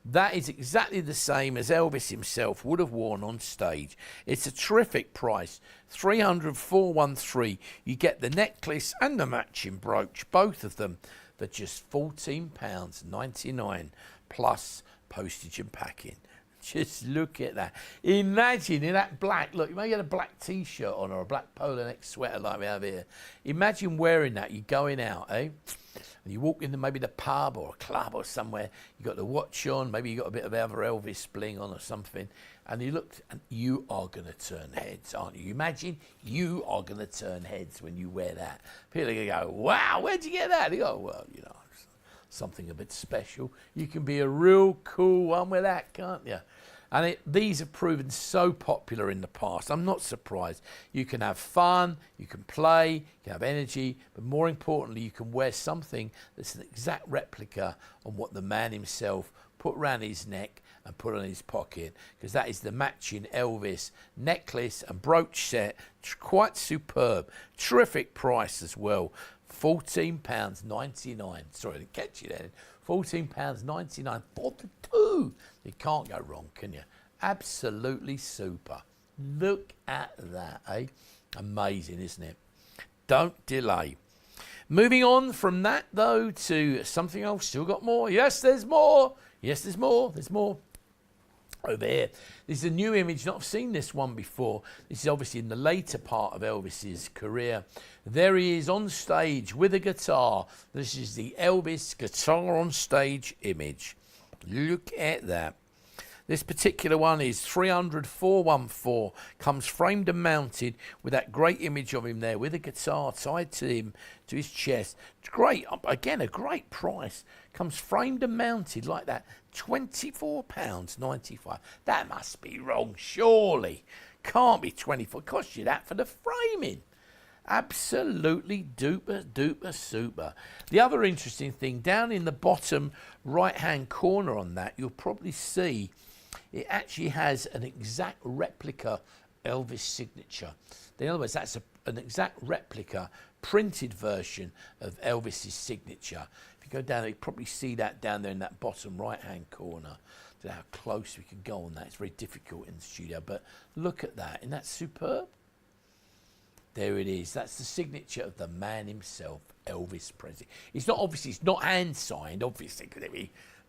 Speaker 1: That is exactly the same as Elvis himself would have worn on stage. It's a terrific price, $304.13. You get the necklace and the matching brooch, both of them, for just £14.99 plus postage and packing. Just look at that. Imagine in that black, look, you may get a black t-shirt on or a black polo neck sweater like we have here. Imagine wearing that, you're going out, eh? And you walk into maybe the pub or a club or somewhere, you got the watch on, maybe you got a bit of other Elvis bling on or something, and you look, and you are going to turn heads, aren't you? Imagine you are going to turn heads when you wear that. People are going to go, wow, where'd you get that? They go, well, you know, something a bit special. You can be a real cool one with that, can't you? And these have proven so popular in the past. I'm not surprised. You can have fun, you can play, you can have energy, but more importantly, you can wear something that's an exact replica on what the man himself put around his neck and put on his pocket, because that is the matching Elvis necklace and brooch set. Quite superb. Terrific price as well. £14.99. Sorry, I didn't catch you there. £14.99 for the two. You can't go wrong, can you? Absolutely super. Look at that, eh? Amazing, isn't it? Don't delay. Moving on from that, though, to something else. Still got more. Yes, there's more. Yes, there's more. There's more. Over here, this is a new image. Not seen this one before. This is obviously in the later part of Elvis's career. There he is on stage with a guitar. This is the Elvis guitar on stage image. Look at that. This particular one is 300,414. Comes framed and mounted with that great image of him there with a guitar tied to him, to his chest. It's great. Again, a great price. Comes framed and mounted like that. £24.95. That must be wrong, surely. Can't be 24. Cost you that for the framing. Absolutely duper, duper, super. The other interesting thing, down in the bottom right-hand corner on that, you'll probably see it actually has an exact replica Elvis signature. In other words, that's an exact replica printed version of Elvis's signature. If you go down there, you probably see that down there in that bottom right-hand corner. I don't know how close we can go on that. It's very difficult in the studio, but look at that. Isn't that superb? There it is. That's the signature of the man himself, Elvis Presley. It's not obviously, it's not hand signed, obviously, because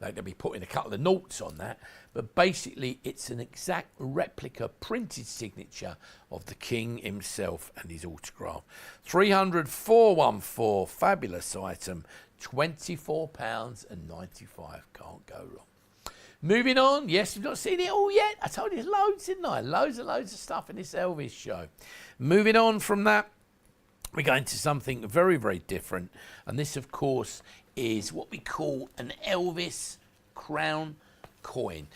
Speaker 1: they'll be putting a couple of notes on that. But basically, it's an exact replica printed signature of the king himself and his autograph. 300,414, fabulous item. £24.95. Can't go wrong. Moving on, yes, we've not seen it all yet. I told you there's loads, didn't I? Loads and loads of stuff in this Elvis show. Moving on from that, we're going to something very, very different. And this, of course, is what we call an Elvis crown coin.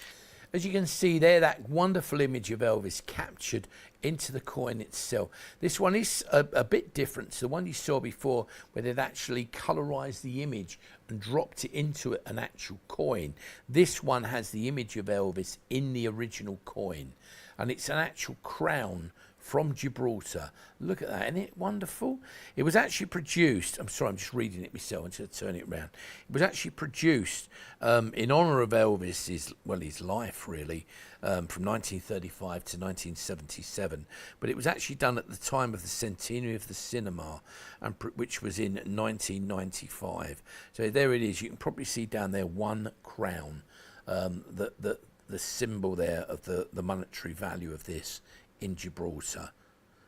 Speaker 1: As you can see there, that wonderful image of Elvis captured into the coin itself. This one is a bit different to the one you saw before, where they'd actually colorized the image and dropped it into an actual coin. This one has the image of Elvis in the original coin, and it's an actual crown from Gibraltar. Look at that, isn't it wonderful? It was actually produced, I'm sorry, I'm just reading it myself, I'm just turn it around. It was actually produced in honour of Elvis, his life really, from 1935 to 1977. But it was actually done at the time of the centenary of the cinema, and which was in 1995. So there it is, you can probably see down there one crown, the symbol there of the monetary value of this in Gibraltar.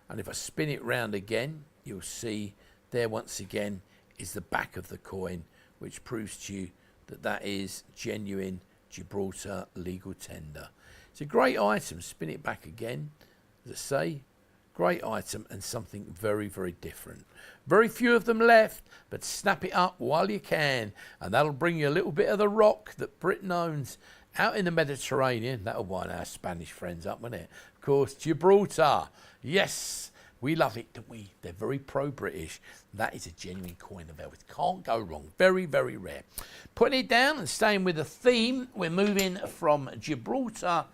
Speaker 1: And if I spin it round again, you'll see there once again is the back of the coin, which proves to you that that is genuine Gibraltar legal tender. It's a great item. Spin it back again. As I say, great item and something very, very different. Very few of them left, but snap it up while you can, and that'll bring you a little bit of the rock that Britain owns out in the Mediterranean. That'll wind our Spanish friends up, won't it? Of course, Gibraltar. Yes, we love it, don't we? They're very pro-British. That is a genuine coin of Elvis. Can't go wrong. Very, very rare. Putting it down and staying with the theme, we're moving from Gibraltar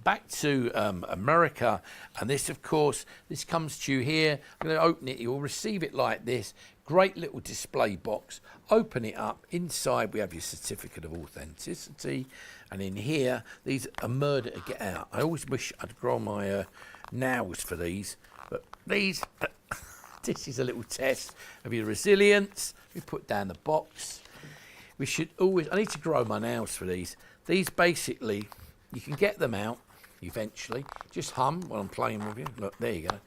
Speaker 1: back to America. And this, of course, this comes to you here. I'm going to open it. You'll receive it like this. Great little display box. Open it up. Inside we have your certificate of authenticity, and in here these are murder to get out. I always wish I'd grow my nails for these, but these this is a little test of your resilience. We put down the box. We should always, I need to grow my nails for these. These basically, you can get them out eventually. Just hum while I'm playing with you. Look, there you go.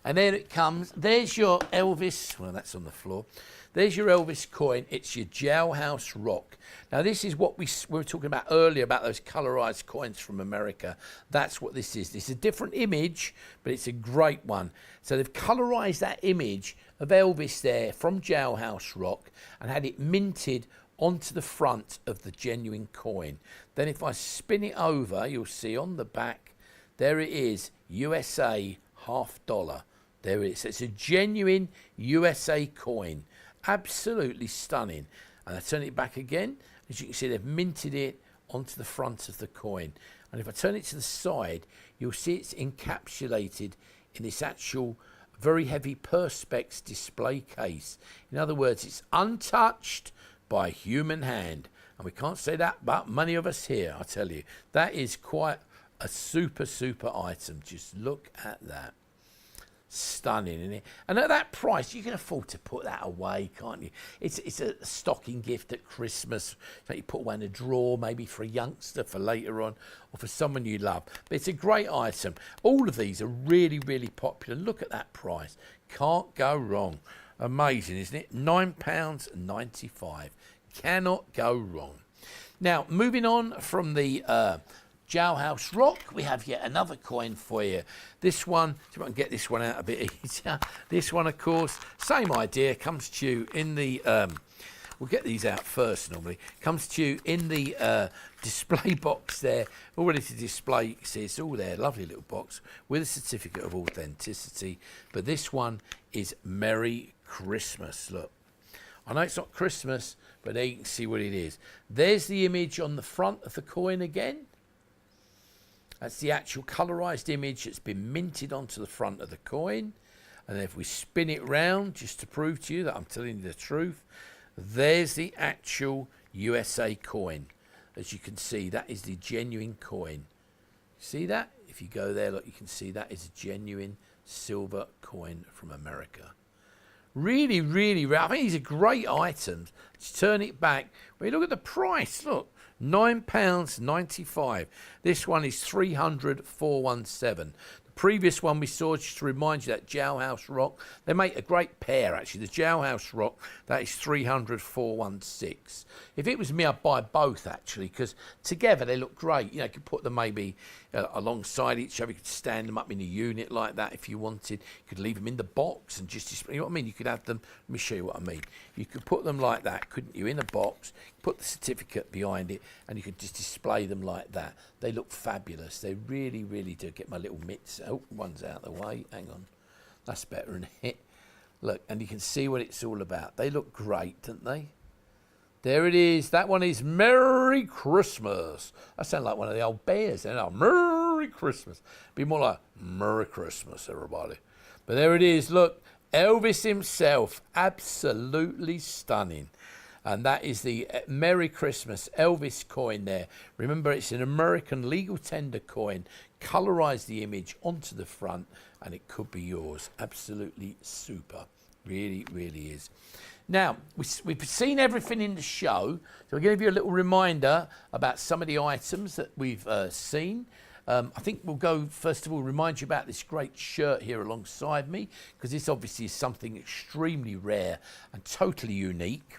Speaker 1: And there it comes. There's your Elvis. Well, that's on the floor. There's your Elvis coin. It's your jailhouse rock. Now, this is what we were talking about earlier, about those colorized coins from America. That's what this is. It's a different image, but it's a great one. So they've colorized that image of Elvis there from jailhouse rock and had it minted onto the front of the genuine coin. Then if I spin it over, you'll see on the back, there it is, USA $50. There it is. It's a genuine USA coin. Absolutely stunning. And I turn it back again. As you can see, they've minted it onto the front of the coin. And if I turn it to the side, you'll see it's encapsulated in this actual very heavy Perspex display case. In other words, it's untouched by human hand. And we can't say that about many of us here, I tell you. That is quite a super, super item. Just look at that. Stunning, isn't it? And at that price, you can afford to put that away, can't you? It's a stocking gift at Christmas that you put away in a drawer, maybe for a youngster for later on, or for someone you love. But it's a great item. All of these are really, really popular. Look at that price. Can't go wrong. Amazing, isn't it? £9.95. Cannot go wrong. Now, moving on from the jailhouse rock, we have yet another coin for you. This one, see if I can get this one out a bit easier. This one, of course, same idea, comes to you in the we'll get these out first normally. Comes to you in the display box there, all ready to display. You can see it's all there, lovely little box with a certificate of authenticity. But this one is Merry Christmas. Look, I know it's not Christmas, but there you can see what it is. There's the image on the front of the coin again. That's the actual colorized image that's been minted onto the front of the coin. And then if we spin it round, just to prove to you that I'm telling you the truth, there's the actual USA coin. As you can see, that is the genuine coin. See that? If you go there, look, you can see that is a genuine silver coin from America. Really, really rare. I think these are great items. Let's turn it back. When you look at the price, look, £9.95. This one is 300,417. The previous one we saw, just to remind you, that Jailhouse Rock, they make a great pair, actually. The Jailhouse Rock, that is 300 416. If it was me, I'd buy both, actually, because together they look great. You know, you could put them maybe alongside each other. You could stand them up in a unit like that if you wanted. You could leave them in the box and just display. You know what I mean? You could have them, let me show you what I mean. You could put them like that, couldn't you, in a box, put the certificate behind it, and you could just display them like that. They look fabulous. They really, really do. Get my little mitts. Oh, one's out of the way. Hang on. That's better than it. Look, and you can see what it's all about. They look great, don't they? There it is. That one is Merry Christmas. I sound like one of the old bears. Merry Christmas. Be more like Merry Christmas, everybody. But there it is. Look, Elvis himself. Absolutely stunning. And that is the Merry Christmas Elvis coin there. Remember, it's an American legal tender coin. Colorize the image onto the front, and it could be yours. Absolutely super. Really, really is. Now, we've seen everything in the show, so I'll give you a little reminder about some of the items that we've seen. I think we'll go, first of all, remind you about this great shirt here alongside me, because this obviously is something extremely rare and totally unique.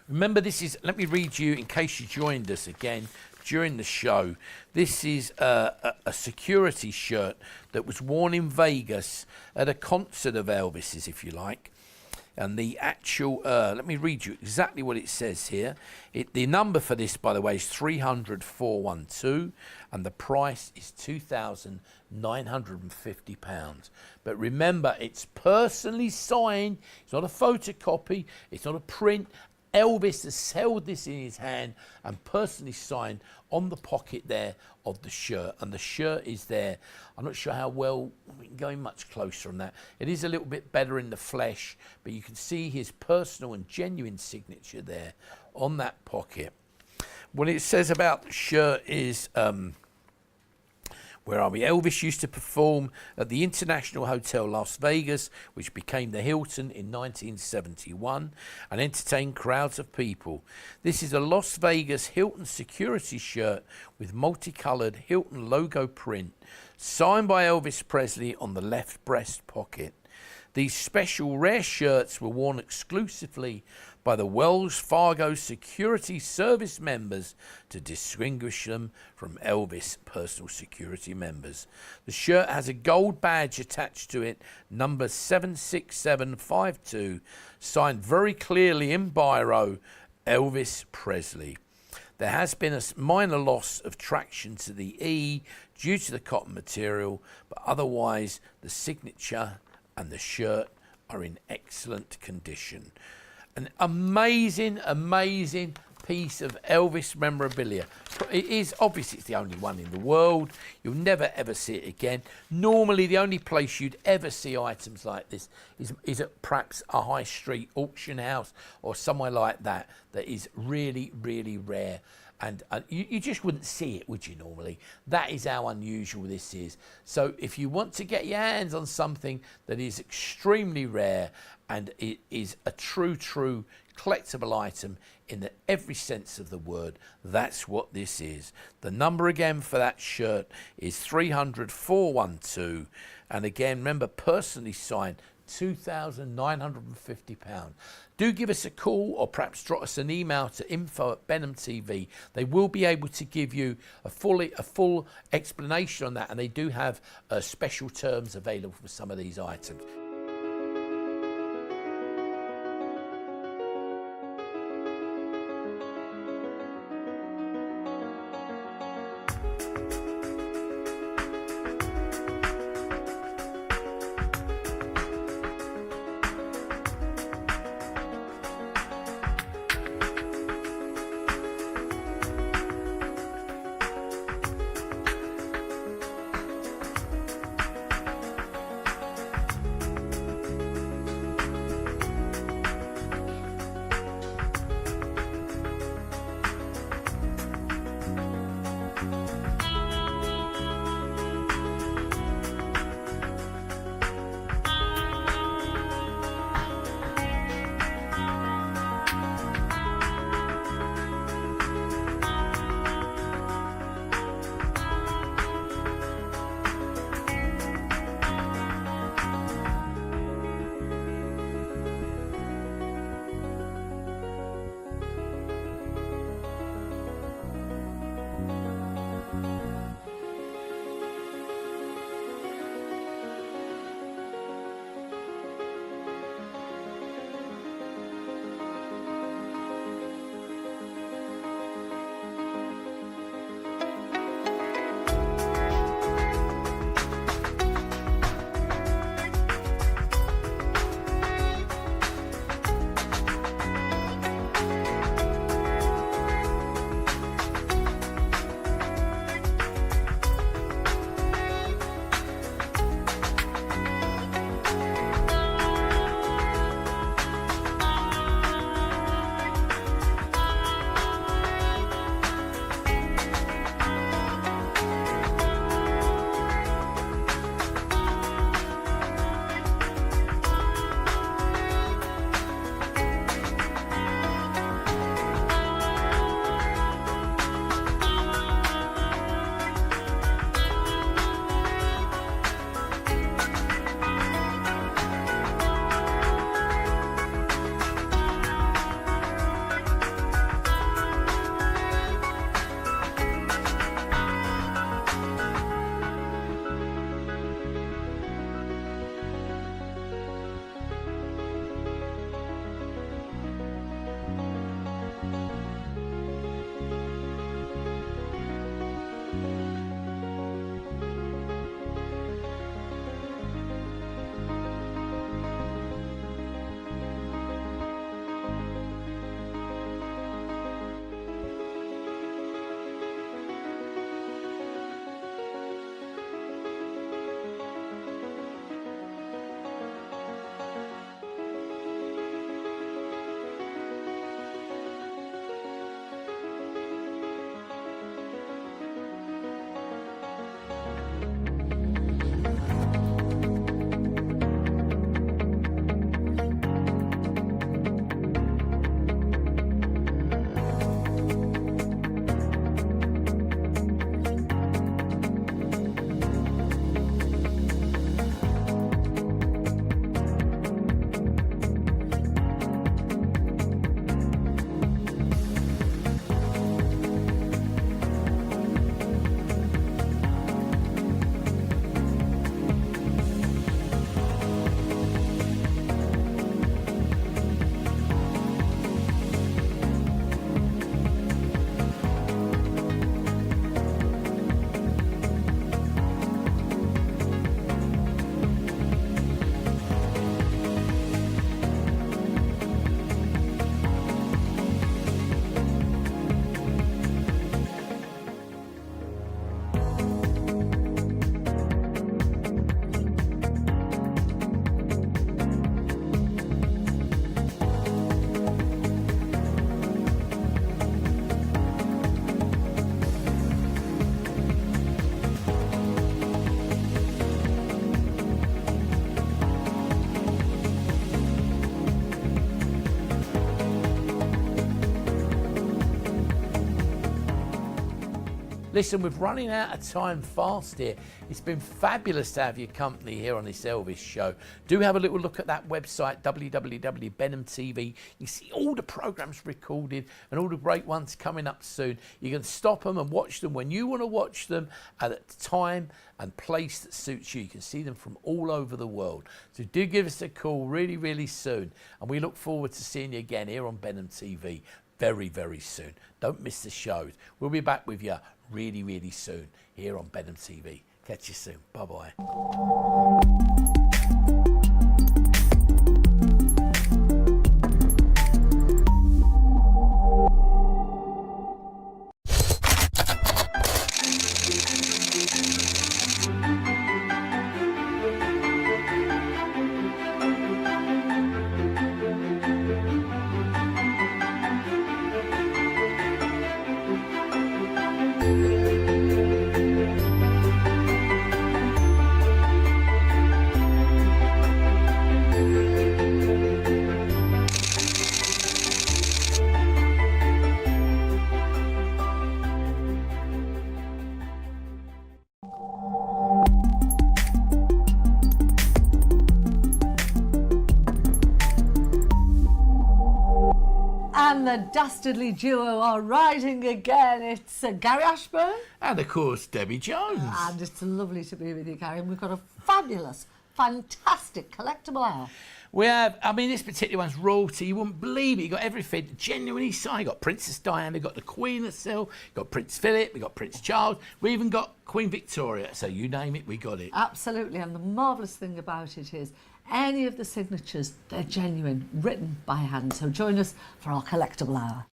Speaker 1: Remember, this is, let me read you in case you joined us again during the show. This is a security shirt that was worn in Vegas at a concert of Elvis's, if you like. And the actual, let me read you exactly what it says here. The number for this, by the way, is 300 412, and the price is £2,950. But remember, it's personally signed. It's not a photocopy. It's not a print. Elvis has held this in his hand and personally signed on the pocket there of the shirt, and the shirt is there. I'm not sure how well we can go much closer on that. It is a little bit better in the flesh, but you can see his personal and genuine signature there on that pocket. What it says about the shirt is, where are we? Elvis used to perform at the International Hotel Las Vegas, which became the Hilton in 1971, and entertained crowds of people. This is a Las Vegas Hilton security shirt with multicolored Hilton logo print, signed by Elvis Presley on the left breast pocket. These special rare shirts were worn exclusively by the Wells Fargo Security Service members to distinguish them from Elvis personal security members. The shirt has a gold badge attached to it, number 76752, signed very clearly in biro, Elvis Presley. There has been a minor loss of traction to the E due to the cotton material, but otherwise the signature and the shirt are in excellent condition. An amazing, amazing piece of Elvis memorabilia. It is, obviously, it's the only one in the world. You'll never, ever see it again. Normally, the only place you'd ever see items like this is at perhaps a high street auction house or somewhere like that is really, really rare. And you just wouldn't see it, would you, normally? That is how unusual this is. So if you want to get your hands on something that is extremely rare and it is a true collectible item in every sense of the word, that's what this is. The number again for that shirt is 300 412. And again, remember, personally signed, £2,950. Do give us a call or perhaps drop us an email to info@Benham TV. They will be able to give you a full explanation on that, and they do have special terms available for some of these items. Listen, we're running out of time fast here. It's been fabulous to have your company here on this Elvis show. Do have a little look at that website, www.benham.tv. You can see all the programs recorded and all the great ones coming up soon. You can stop them and watch them when you want to watch them at a time and place that suits you. You can see them from all over the world. So do give us a call really, really soon. And we look forward to seeing you again here on Benham TV very, very soon. Don't miss the shows. We'll be back with you really, really soon here on Benham TV. Catch you soon. Bye-bye.
Speaker 3: And the dastardly duo are riding again. It's Gary Ashburn.
Speaker 1: And of course, Debbie Jones.
Speaker 3: And it's lovely to be with you, Gary. And we've got a fabulous, fantastic collectible hour.
Speaker 1: We have, I mean, this particular one's royalty. You wouldn't believe it. You got everything genuinely signed. You got Princess Diana, you got the Queen herself, you got Prince Philip, we got Prince Charles, we even got Queen Victoria. So you name it, we got it.
Speaker 3: Absolutely. And the marvellous thing about it is any of the signatures, they're genuine, written by hand. So join us for our collectible hour.